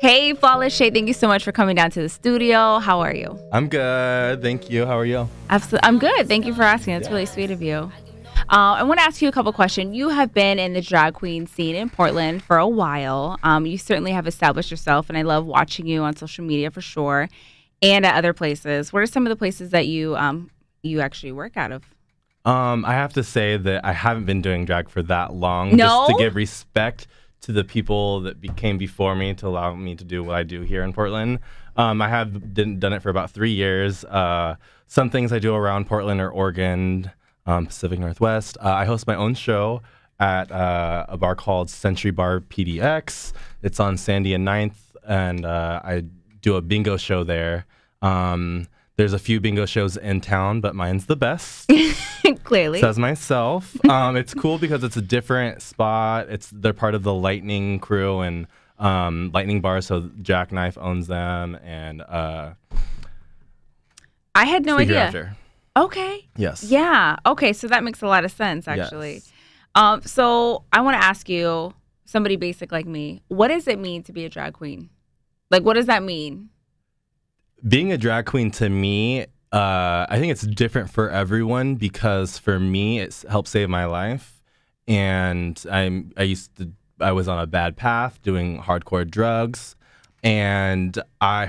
Hey, Flawless Shade, thank you so much for coming down to the studio. How are you? I'm good. Thank you. How are you? Absolutely. I'm good. Thank you for asking. It's really sweet of you. I want to ask you a couple questions. You have been in the drag queen scene in Portland for a while. You certainly have established yourself, and I love watching you on social media for sure, and at other places. What are some of the places that you actually work out of? I have to say that I haven't been doing drag for that long. No? Just to give respect to the people that came before me to allow me to do what I do here in Portland. I have done it for about 3 years. Some things I do around Portland or Oregon, Pacific Northwest. I host my own show at a bar called Century Bar PDX. It's on Sandy and Ninth, and I do a bingo show there. There's a few bingo shows in town, but mine's the best. Clearly. Says myself. It's cool because it's a different spot. They're part of the Lightning crew and Lightning Bar, so Jackknife owns them. And I had no Speak idea. Hereafter. Okay. Yes. Yeah. Okay. So that makes a lot of sense, actually. Yes. So I want to ask you, somebody basic like me, what does it mean to be a drag queen? Like, what does that mean? Being a drag queen to me, I think it's different for everyone because for me, it helped save my life. And I was on a bad path doing hardcore drugs. And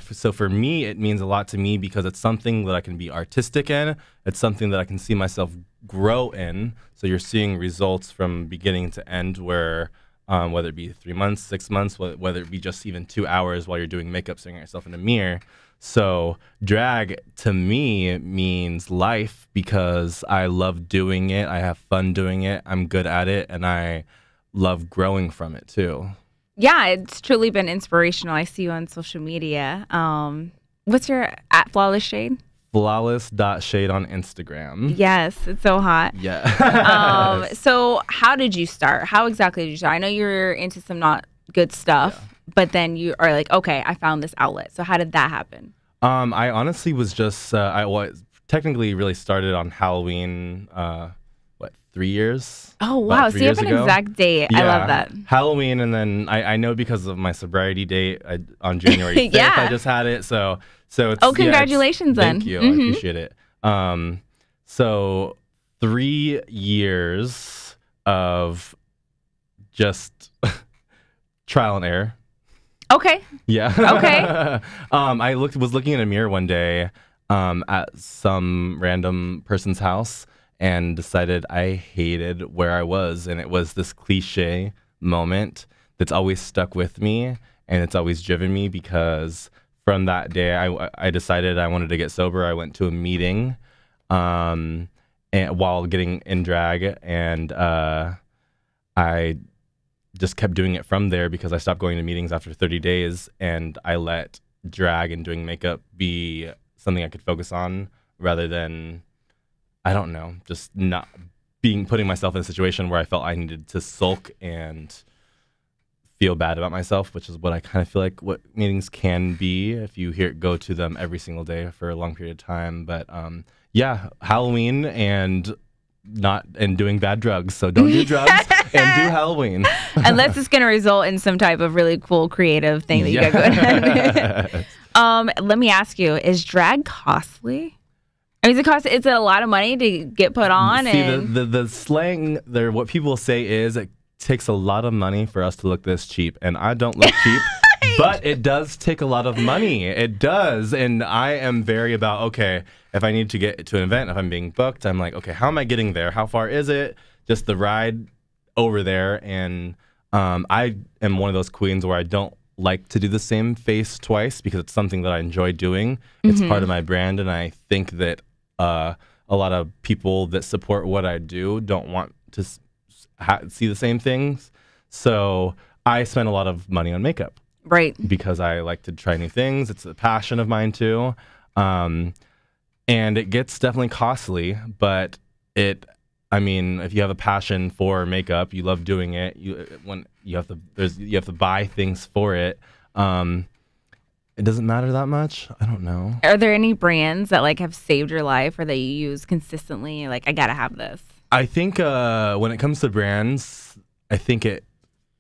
so for me, it means a lot to me because it's something that I can be artistic in. It's something that I can see myself grow in. So you're seeing results from beginning to end where whether it be 3 months, 6 months, whether it be just even 2 hours while you're doing makeup, staring at yourself in a mirror. So drag to me means life because I love doing it. I have fun doing it. I'm good at it. And I love growing from it too. Yeah, it's truly been inspirational. I see you on social media. What's your at Flawless Shade? Flawless.shade on Instagram. Yes, it's so hot. Yeah. So how did you start? How exactly did you start? I know you're into some not good stuff, but then you are like, okay, I found this outlet. So how did that happen? I honestly was just, I was technically really started on Halloween, 3 years? Oh, wow. So you have an exact date. Yeah, I love that. Halloween, and then I know because of my sobriety date on January 5th, I just had it. So it's, oh, congratulations then. Thank you. I appreciate it. So 3 years of just trial and error. Okay. Yeah. Okay. I was looking in a mirror one day at some random person's house and decided I hated where I was. And it was this cliche moment that's always stuck with me and it's always driven me because from that day I decided I wanted to get sober. I went to a meeting and while getting in drag and I just kept doing it from there because I stopped going to meetings after 30 days and I let drag and doing makeup be something I could focus on rather than, I don't know, just not putting myself in a situation where I felt I needed to sulk and feel bad about myself, which is what I kind of feel like what meetings can be if you go to them every single day for a long period of time. But yeah, Halloween and doing bad drugs. So don't do drugs and do Halloween. Unless it's going to result in some type of really cool creative thing that you got going on. Let me ask you, is drag costly? I mean, is it a lot of money to get put on? See, the slang there, what people say is it takes a lot of money for us to look this cheap. And I don't look cheap. But it does take a lot of money. It does. And I am very about, okay, if I need to get to an event, if I'm being booked, I'm like, okay, how am I getting there? How far is it? Just the ride over there. And I am one of those queens where I don't like to do the same face twice because it's something that I enjoy doing. It's part of my brand. And I think that a lot of people that support what I do don't want to see the same things. So I spend a lot of money on makeup. Right. Because I like to try new things. It's a passion of mine too. And it gets definitely costly, but I mean, if you have a passion for makeup, you love doing it, you have to buy things for it. It doesn't matter that much. I don't know. Are there any brands that like have saved your life or that you use consistently? Like, I gotta have this. I think when it comes to brands, I think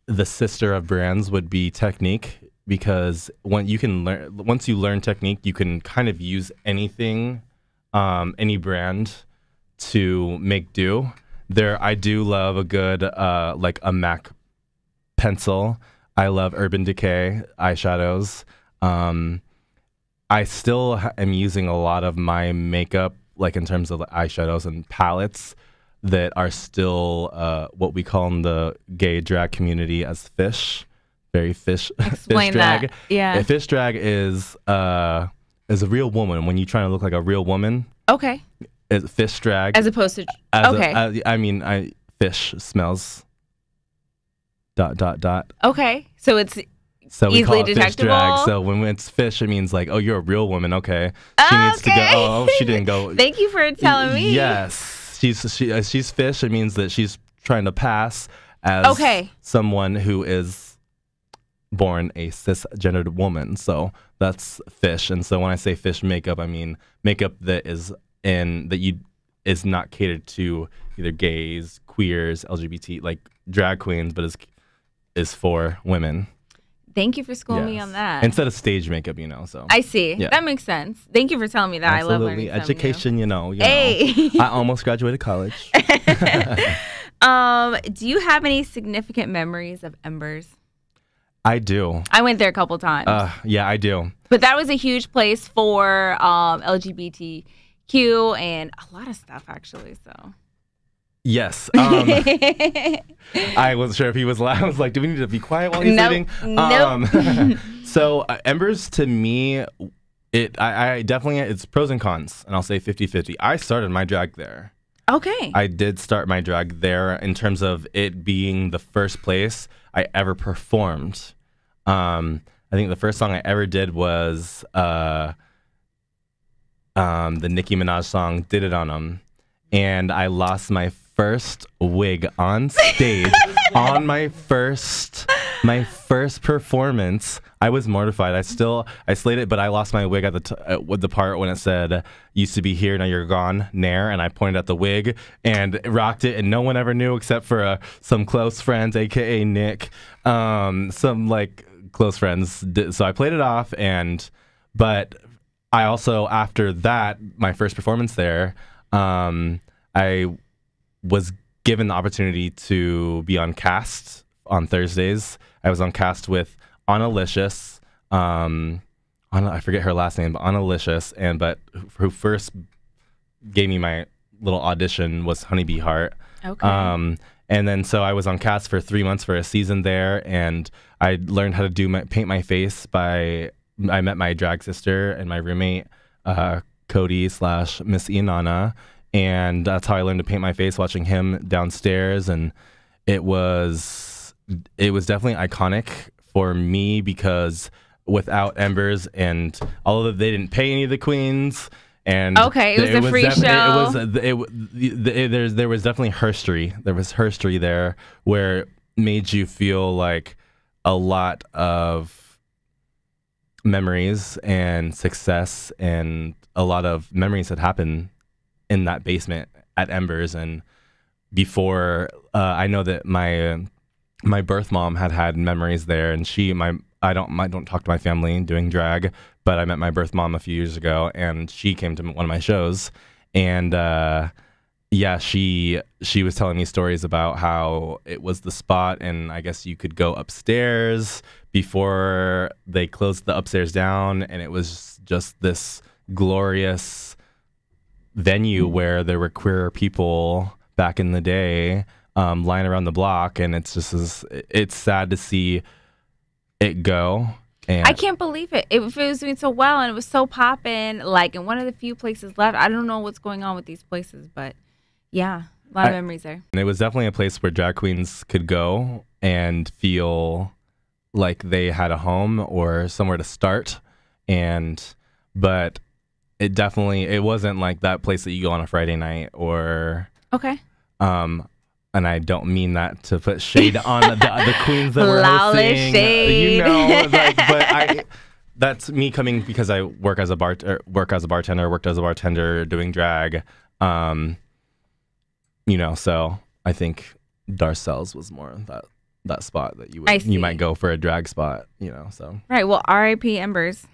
the sister of brands would be Technique because once you learn technique, you can kind of use anything, any brand to make do. I do love a good like a MAC pencil. I love Urban Decay eyeshadows. I still am using a lot of my makeup, like in terms of eyeshadows and palettes, that are still what we call in the gay drag community as fish. Very fish. Explain fish drag. that. Yeah. A fish drag is a real woman. When you're trying to look like a real woman, Okay. is fish drag. As opposed to okay. Fish smells. ... Okay. So it's So we easily call it detectable. fish drag. So when it's fish, it means like, oh, you're a real woman. Okay. She needs to go. Oh, she didn't go. Thank you for telling me. Yes. She's fish. It means that she's trying to pass as someone who is born a cisgendered woman. So that's fish. And so when I say fish makeup, I mean makeup that is is not catered to either gays, queers, LGBT, like drag queens, but is for women. Thank you for schooling me on that. Instead of stage makeup, So I see. Yeah. That makes sense. Thank you for telling me that. Absolutely. I love learning something Education, new. Hey. I almost graduated college. Do you have any significant memories of Embers? I do. I went there a couple times. Yeah, I do. But that was a huge place for LGBTQ and a lot of stuff, actually. So. Yes. I wasn't sure if he was loud. I was like, do we need to be quiet while he's leaving? Nope. So Embers, to me, I definitely, it's pros and cons, and I'll say 50-50. I started my drag there. Okay. I did start my drag there in terms of it being the first place I ever performed. I think the first song I ever did was the Nicki Minaj song "Did It On 'Em," and I lost my first wig on stage on my first performance. I was mortified. I slayed it, but I lost my wig at with the part when it said "used to be here, now you're gone" Nair, and I pointed at the wig and rocked it, and no one ever knew except for some close friends, aka Nick, some like close friends. So I played it off, but I also, after that, my first performance there, I was given the opportunity to be on cast on Thursdays. I was on cast with Annalicious, I forget her last name, but Annalicious, but who first gave me my little audition was Honeybee Heart. Okay. And then so I was on cast for 3 months for a season there, and I learned how to paint my face I met my drag sister and my roommate, Cody / Miss Inanna, and that's how I learned to paint my face, watching him downstairs. And it was definitely iconic for me, because without Embers, and although they didn't pay any of the queens, and it was a free show. There was definitely herstory. There was herstory there where it made you feel like a lot of memories and success, and a lot of memories that happened in that basement at Embers. And before, I know that my birth mom had memories there, and I don't talk to my family doing drag, but I met my birth mom a few years ago, and she came to one of my shows, and she was telling me stories about how it was the spot, and I guess you could go upstairs before they closed the upstairs down, and it was just this glorious venue where there were queer people back in the day lying around the block, and it's sad to see it go. And I can't believe it. It was doing so well, and it was so poppin', like in one of the few places left. I don't know what's going on with these places, but yeah, a lot of memories there. And it was definitely a place where drag queens could go and feel like they had a home or somewhere to start. But it wasn't like that place that you go on a Friday night or and I don't mean that to put shade on the queens that were hosting. Shade. But that's me coming because I worked as a bartender doing drag. So I think Darcelle's was more of that that spot that I see. you might go for a drag spot, so. Right. Well, R.I.P. Embers.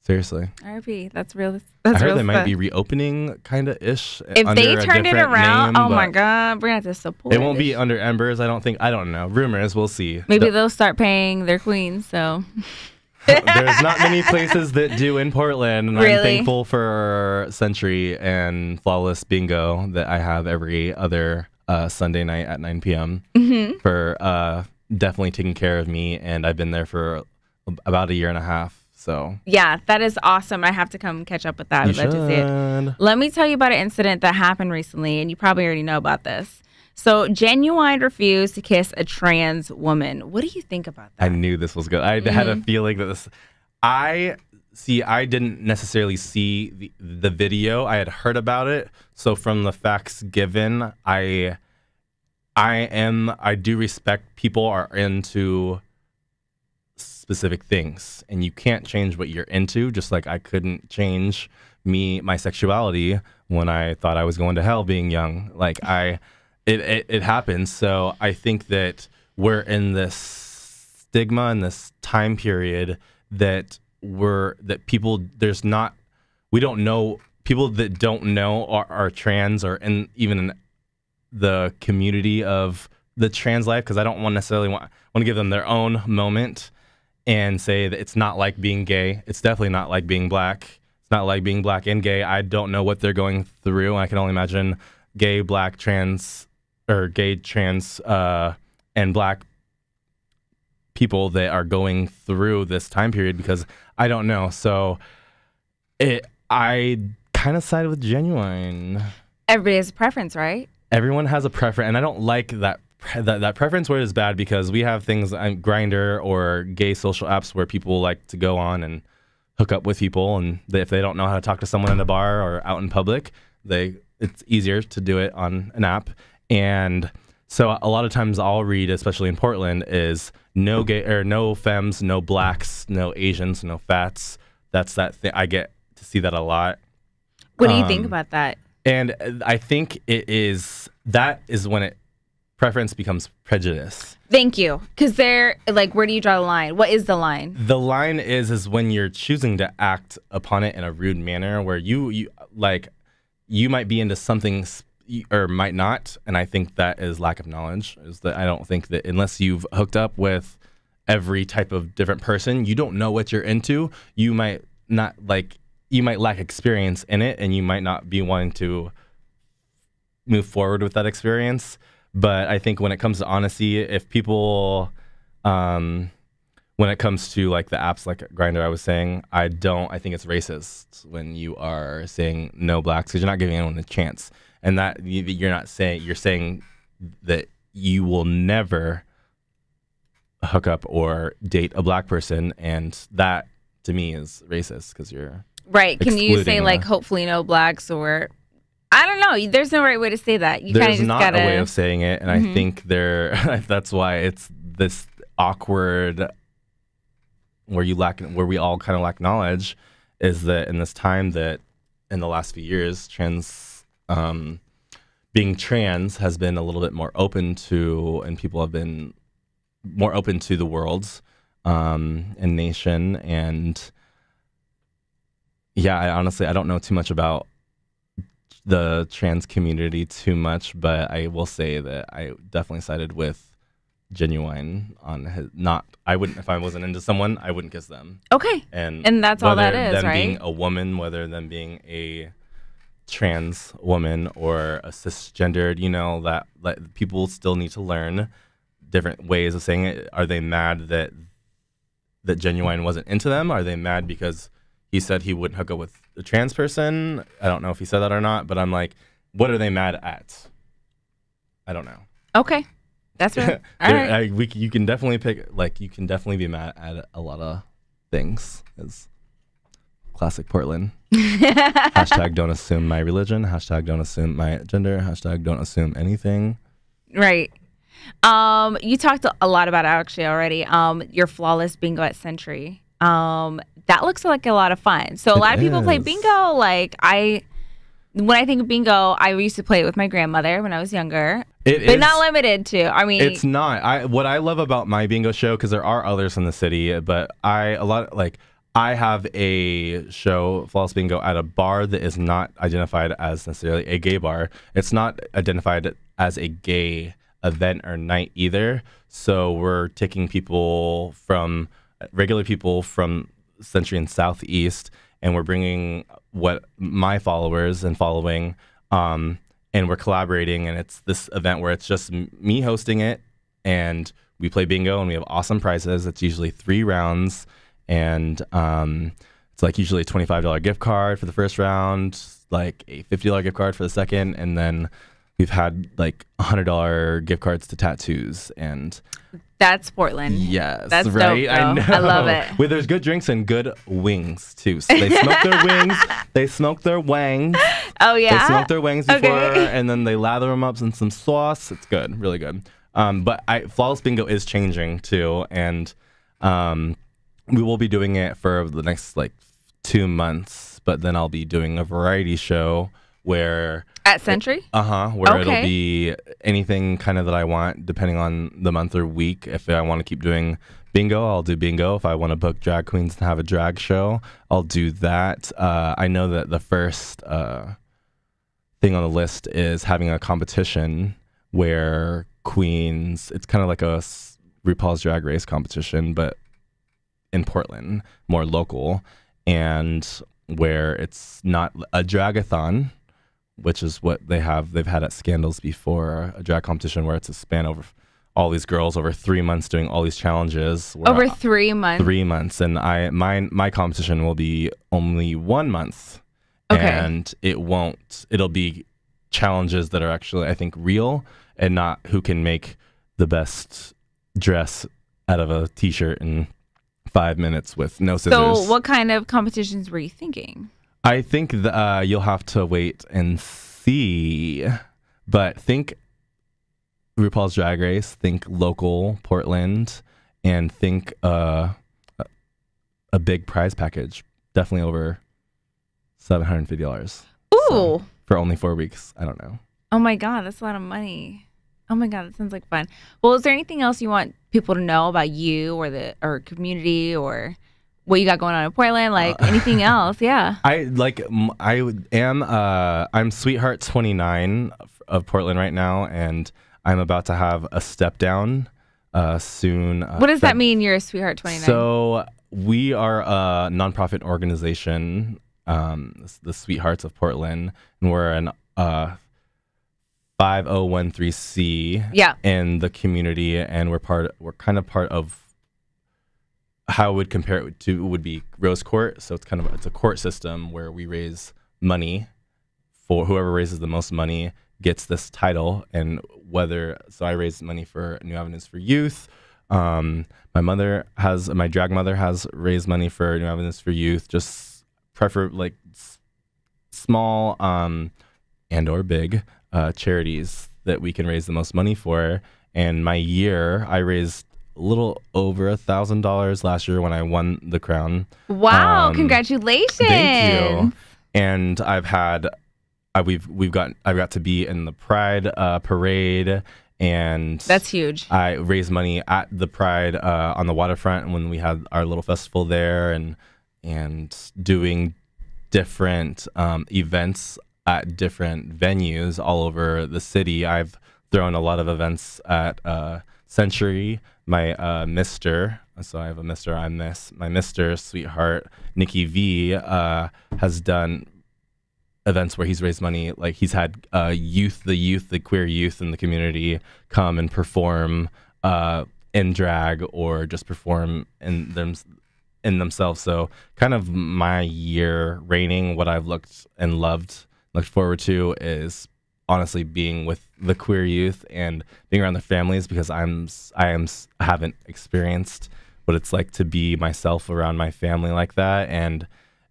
Seriously. R.I.P. That's real. I heard real they might stuff. be reopening kind of ish. If under they a turned it different around, name, oh my but God, we're going to have to support it won't be under Embers, I don't think. I don't know. Rumors, we'll see. Maybe they'll start paying their queens, so. There's not many places that do in Portland, and Really? I'm thankful for Century and Flawless Bingo that I have every other Sunday night at 9 p.m. For definitely taking care of me, and I've been there for about a year and a half. So Yeah, that is awesome. I have to come catch up with that. I'd love to see it. Let me tell you about an incident that happened recently, and you probably already know about this. So, Genuine refused to kiss a trans woman. What do you think about that? I knew this was good. I had a feeling that this. I didn't necessarily see the video. I had heard about it. So from the facts given, I do respect people are into specific things, and you can't change what you're into, just like I couldn't change my sexuality when I thought I was going to hell being young. Like it happens. So I think that we're in this stigma in this time period that we don't know, people that don't know are trans or even in the community of the trans life, because I don't necessarily want to give them their own moment and say that it's not like being gay. It's definitely not like being black. It's not like being black and gay. I don't know what they're going through. I can only imagine gay, black, trans, or gay, trans, and black people that are going through this time period, because I don't know. So I kind of side with Genuine. Everybody has a preference, right? Everyone has a preference, and I don't like that preference word is bad, because we have things like Grindr or gay social apps where people like to go on and hook up with people, and if they don't know how to talk to someone in a bar or out in public, it's easier to do it on an app. And so a lot of times I'll read, especially in Portland, is no gay or no femmes, no blacks, no Asians, no fats. That's that thing. I get to see that a lot. What do you think about that? And I think that is when preference becomes prejudice. Thank you. Because they're like, where do you draw the line? What is the line? The line is when you're choosing to act upon it in a rude manner, where you might be into something or might not. And I think that is lack of knowledge. Is that I don't think that unless you've hooked up with every type of different person, you don't know what you're into. You might lack experience in it, and you might not be wanting to move forward with that experience. But I think when it comes to honesty, if people, when it comes to like the apps like Grindr, I was saying, I think it's racist when you are saying no blacks, because you're not giving anyone a chance. And that you're saying that you will never hook up or date a black person. And that to me is racist, because you're right. Can you say like, hopefully no blacks, or I don't know. There's no right way to say that. You kind of just gotta. There's not a way of saying it, and I think that's why it's this awkward where we all kind of lack knowledge, is that in this time that in the last few years, being trans has been a little bit more open to, and people have been more open to the world and nation. And yeah, I don't know too much about the trans community too much, but I will say that I definitely sided with Genuine on I wouldn't, if I wasn't into someone, I wouldn't kiss them. Okay. And that's all that is, them right? Being a woman, whether them being a trans woman or a cisgendered, that people still need to learn different ways of saying it. Are they mad that Genuine wasn't into them? Are they mad because he said he wouldn't hook up with a trans person? I don't know if he said that or not, but I'm like, what are they mad at? I don't know. Okay. That's right. All right. You can definitely be mad at a lot of things. It's classic Portland. Hashtag don't assume my religion. Hashtag don't assume my gender. Hashtag don't assume anything. Right. You talked a lot about it actually already. Your Flawless Bingo at Century. That looks like a lot of fun. So a lot of people play bingo. When I think of bingo, I used to play it with my grandmother when I was younger. But not limited to. I mean, it's not. What I love about my bingo show, because there are others in the city, but I have a show, Flawless Bingo, at a bar that is not identified as necessarily a gay bar. It's not identified as a gay event or night either. So we're taking regular people from Century and Southeast, and we're bringing what my followers and following, and we're collaborating, and it's this event where it's just me hosting it, and we play bingo, and we have awesome prizes. It's usually 3 rounds, and it's like usually a $25 gift card for the first round, like a $50 gift card for the second, and then we've had like $100 gift cards to tattoos. And that's Portland. Yes, that's right. Dope, I know. I love it. Well, there's good drinks and good wings too. So they smoke their wings, they smoke their wangs. Oh yeah, they smoke their wings before, and then they lather them up in some sauce. It's good, really good. But Flawless Bingo is changing too, and we will be doing it for the next like 2 months. But then I'll be doing a variety show where at Century. Where it'll be anything kind of that I want, depending on the month or week. If I want to keep doing bingo, I'll do bingo. If I want to book drag queens and have a drag show, I'll do that. I know that the first thing on the list is having a competition where queens, it's kind of like a RuPaul's Drag Race competition, but in Portland, more local, and where it's not a dragathon, which is what they've had at Scandals before, a drag competition where it's a span over all these girls over 3 months doing all these challenges. Over 3 months? 3 months. And my competition will be only 1 month. Okay. And it'll be challenges that are actually, I think, real, and not who can make the best dress out of a t-shirt in 5 minutes with no scissors. So what kind of competitions were you thinking? I think you'll have to wait and see, but think RuPaul's Drag Race, think local Portland, and think a big prize package, definitely over $750. Ooh. So, for only 4 weeks. I don't know. Oh my God, that's a lot of money. Oh my God, that sounds like fun. Well, is there anything else you want people to know about you or community or what you got going on in Portland? Like anything else? Yeah. I'm Sweetheart 29 of Portland right now, and I'm about to have a step down soon. What does that mean? You're a Sweetheart 29? So we are a nonprofit organization, the Sweethearts of Portland, and we're an 5013C in the community, and we're kind of part of how I would compare it to would be Rose Court. So it's a court system where we raise money for whoever raises the most money gets this title. And I raise money for New Avenues for Youth. My drag mother has raised money for New Avenues for Youth, just like small and or big charities that we can raise the most money for. And my year, I raised a little over $1,000 last year when I won the crown. Wow! Congratulations! Thank you. And I've got to be in the Pride parade, and that's huge. I raised money at the Pride on the waterfront when we had our little festival there, and doing different events at different venues all over the city. I've thrown a lot of events at Century. My Mr. So I have a Mr. I'm Miss. My Mr. Sweetheart Nikki V has done events where he's raised money. Like he's had the queer youth in the community come and perform in drag or just perform in themselves. So kind of my year reigning, what I've looked forward to is honestly being with the queer youth and being around their families, because I haven't experienced what it's like to be myself around my family like that. And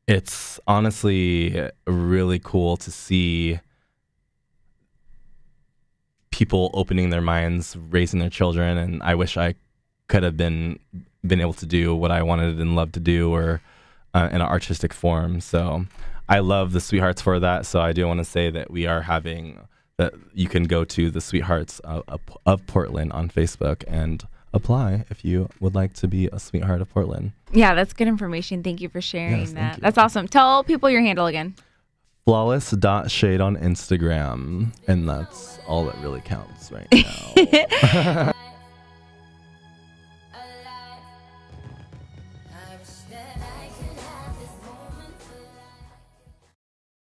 it's honestly really cool to see people opening their minds, raising their children. And I wish I could have been able to do what I wanted and loved to do, or in an artistic form. So I love the Sweethearts for that. So I do want to say that we are having that you can go to the Sweethearts of Portland on Facebook and apply if you would like to be a Sweetheart of Portland. Yeah, that's good information. Thank you for sharing that. You. That's awesome. Tell people your handle again. Flawless.shade on Instagram. And that's all that really counts right now.